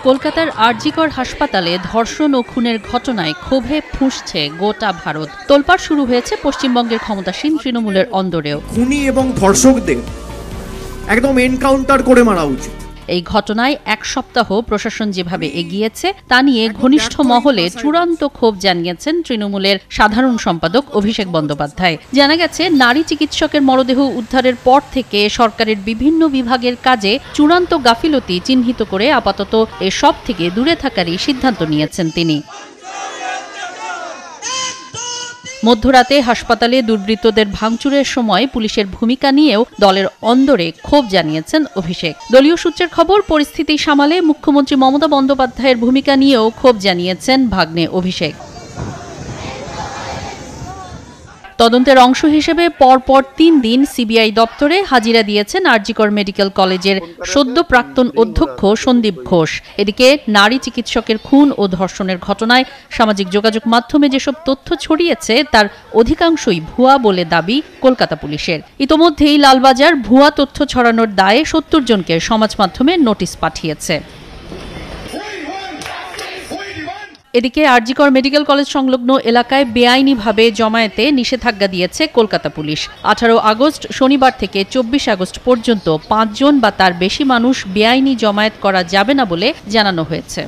কলকাতার আরজিকর হাসপাতালে ধর্ষণ ও খুনের ঘটনায় ক্ষোভে ফুঁসছে গোটা ভারত। তোলপাড় শুরু হয়েছে পশ্চিমবঙ্গের ক্ষমতাসীন তৃণমূলের অন্দরেও। খুনি এবং ধর্ষকদের একদম এনকাউন্টার করে মারা উচিত। এই ঘটনায় এক সপ্তাহ প্রশাসন যেভাবে এগিয়েছে তা নিয়ে ঘনিষ্ঠ মহলে চূড়ান্ত ক্ষোভ জানিয়েছেন তৃণমূলের সাধারণ সম্পাদক অভিষেক বন্দ্যোপাধ্যায়। জানা গেছে, নারী চিকিৎসকের মরদেহ উদ্ধারের পর থেকে সরকারের বিভিন্ন বিভাগের কাজে চূড়ান্ত গাফিলতি চিহ্নিত করে আপাতত এসব থেকে দূরে থাকারই সিদ্ধান্ত নিয়েছেন তিনি। মধ্যরাতে হাসপাতালে দুর্বৃত্তদের ভাঙচুরের সময় পুলিশের ভূমিকা নিয়েও দলের অন্দরে ক্ষোভ জানিয়েছেন অভিষেক। দলীয় সূত্রের খবর, পরিস্থিতি সামালে মুখ্যমন্ত্রী মমতা বন্দ্যোপাধ্যায়ের ভূমিকা নিয়েও ক্ষোভ জানিয়েছেন ভাগ্নে অভিষেক। তদন্তের অংশ হিসেবে পরপর ৩ দিন সিবিআই দপ্তরে হাজিরা দিয়েছেন আরজিকর মেডিকেল কলেজের সদ্য প্রাক্তন অধ্যক্ষ সন্দীপ ঘোষ। এদিকে নারী চিকিৎসকের খুন ও ধর্ষণের ঘটনায় সামাজিক যোগাযোগ মাধ্যমে যেসব তথ্য ছড়িয়েছে তার অধিকাংশই ভুয়া বলে দাবি কলকাতা পুলিশের। ইতোমধ্যেই লালবাজার ভুয়া তথ্য ছড়ানোর দায়ে ৭০ জনকে সমাজ মাধ্যমে নোটিশ পাঠিয়েছে। এদিকে আরজিকর মেডিকেল কলেজ সংলগ্ন এলাকায় বেআইনিভাবে জমায়েতে নিষেধাজ্ঞা দিয়েছে কলকাতা পুলিশ। ১৮ আগস্ট শনিবার থেকে ২৪ আগস্ট পর্যন্ত ৫ জন বা তার বেশি মানুষ বেআইনি জমায়েত করা যাবে না বলে জানানো হয়েছে।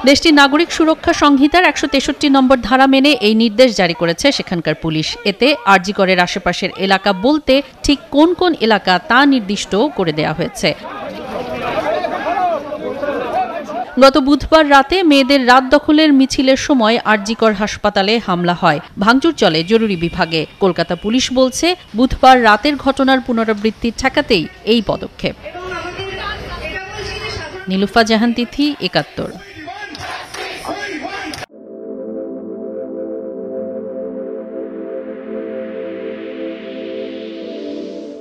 দেশটির নাগরিক সুরক্ষা সংহিতার ১৬৩ নম্বর ধারা মেনে এই নির্দেশ জারি করেছে সেখানকার পুলিশ। এতে আরজিকরের আশেপাশের এলাকা বলতে ঠিক কোন কোন এলাকা তা নির্দিষ্ট করে দেওয়া হয়েছে। গত বুধবার রাতে মেয়েদের রাত দখলের মিছিলের সময় আরজিকর হাসপাতালে হামলা হয়। ভাঙচুর চলে জরুরি বিভাগে। কলকাতা পুলিশ বলছে, বুধবার রাতের ঘটনার পুনরাবৃত্তি ঠেকাতেই এই পদক্ষেপ। নীলুফা জাহান তিথি, ৭১।